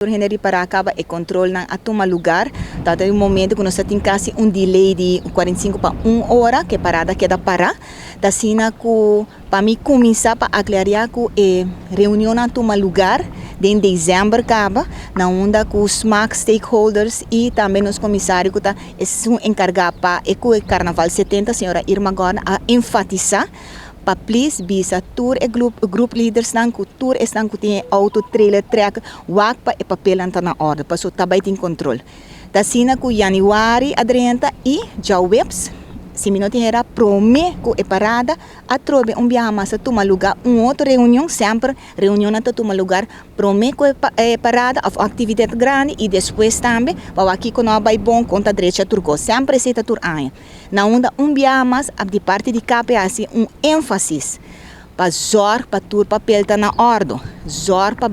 Henry para acaba e controle a tomar lugar. Tata um momento que nós temos quase delay de 45 para 1 hora que parada queda parar. Da sina que para mim começar para aclarar que reunião a tomar lugar em dezembro acaba na onda com os SMAC stakeholders e também os comissários que está encarregados para o Carnaval 70, senhora Irma Gordon, a enfatizar para please bisa tour e group leaders nan ku tour estão que tem auto trailer track wak pa e papel anta na ordem para so tabay tem controle da sina ku januari adrenta e já webs se minuto era prome ku e parada a trobe biaha massa toma lugar outra reunião sempre reunião anta toma lugar prome ku e parada of atividade grande e depois também para aqui com nós vai bom conta direita turco sempre aceita tur aia na onda biaha mas de parte de KPAC ênfase para zor para tur papel tá na ordem zor para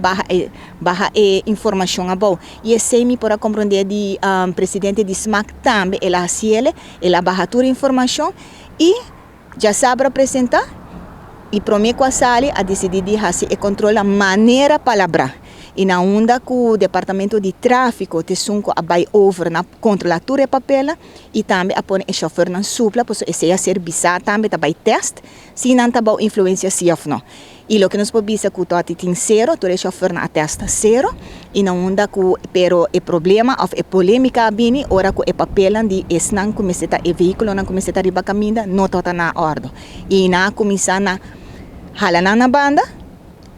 barra informação abou e esse me para compreender de presidente de SMAC também ela ciele ela barra tur informação e já sabe apresentar e promete a sala a decidir de fazer e controlar maneira palavra e na onda que o departamento de tráfico te sunco a vai over na controlatura e papel e também a pôr o chofer na supla para esse a ser bisa também tá vai teste se não tá bom influência se of não e lo que nos pobisa que o tem zero o chofer na testa zero e na onda que pero o problema of e polêmica bini ora que o papel de esnan começar e veículo não começar a riba caminda não tá na ordem e na começar na halana na banda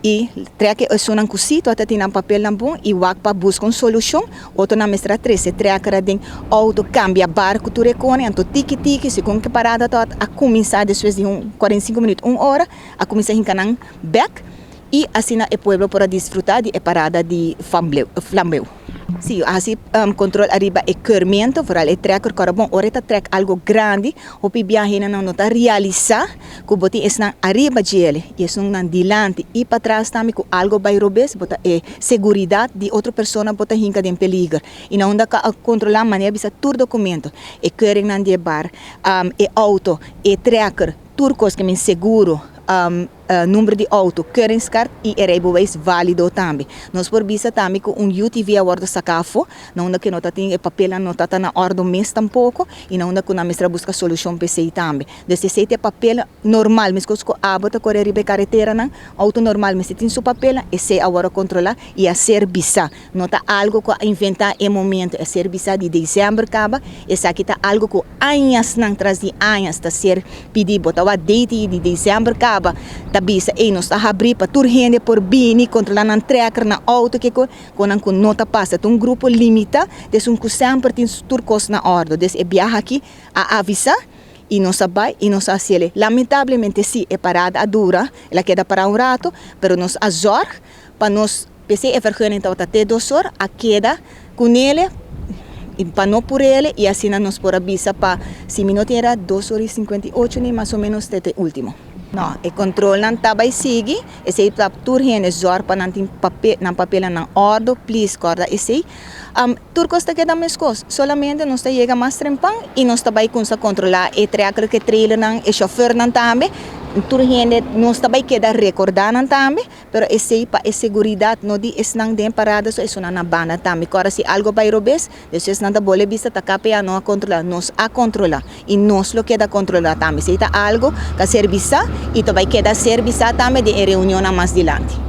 e treque é só um cosito até tem papel na bom e wak para buscar solução outro na mestra 13 treque era de auto cambia barco tu recone anto tiki se com que parada tá a começar depois de 45 minutos 1 hora a começar em canang back e assim o povo para desfrutar de parada de flambeu. Sim, assim controle arriba equipamento, por ali trekker corabon, oreta trek algo grande, hopi viaje não nota realizar, que boti esna arriba gele, e esna nan dilante e para trás também com algo vai robes, bota seguridade de outra pessoa bota hinca de peligro. E na onda ka controlar maneira bisa tur documento, e keuring nan de bar, e auto, e trekker, turcos que me seguro, número de auto, currency card e bewijs válido também. Nós por visa também com UTV award sacafo, não onda que nota tem papel não tá na ordem mês tampouco e não onda que na mestra busca solução PC também. Desse sete papel normal, mas com abota correr ribe carretera não, auto normal, mas tem seu papel e se agora controlar e a serviço. Nota algo que inventar em momento é serviço de dezembro acaba, essa aqui tá algo que anos não traz de anos tá ser pedir botar a date de dezembro acaba. Bisa e nós está abrir para tur gente por bini controlar a trekker na auto que com nota passa grupo limita des sempre tem turcos na ordem des e viaja aqui a avisar e não sabe e não sabe lamentavelmente sim é parada a dura ela queda para rato pero nos azor para nos PC é vergonha então até 2 horas a queda com ele e para não por ele e assim nos por avisar para se minutos era 2 horas e 58 nem mais ou menos até último. Não, o controle não está bem seguir, esse aí para tur gente zor para não ter papel na ordem, please corda esse. Turcos está quedando mais coisas, solamente nós está chega mais trempão e nós está bem com controlar e trecar que trailer não, e chofer não também. Tur gente nós está bem queda recordar não também, pero esse aí para seguridade não de esse não tem parada só isso na banda também. Agora se algo vai robes, depois não dá bola vista tá KPA não a controlar, nós a controlar e nós lo queda controlar também. Se está algo que serviço e tu vai quedar serviço também de reunião mais adiante.